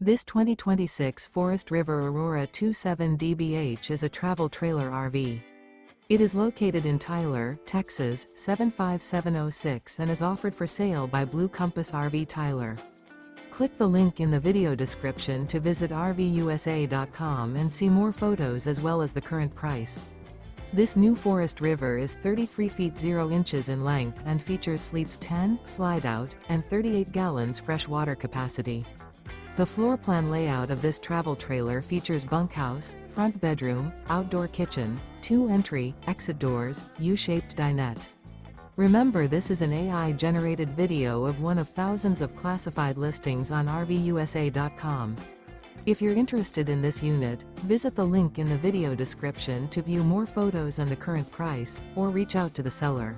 This 2026 Forest River Aurora 27 DBH is a travel trailer RV. It is located in Tyler, Texas 75706 and is offered for sale by Blue Compass RV Tyler. Click the link in the video description to visit RVUSA.com and see more photos as well as the current price. This new Forest River is 33 feet 0 inches in length and features sleeps 10, slide-out, and 38 gallons fresh water capacity. The floor plan layout of this travel trailer features bunkhouse, front bedroom, outdoor kitchen, 2 entry, exit doors, U-shaped dinette. Remember, this is an AI-generated video of one of thousands of classified listings on RVUSA.com. If you're interested in this unit, visit the link in the video description to view more photos and the current price, or reach out to the seller.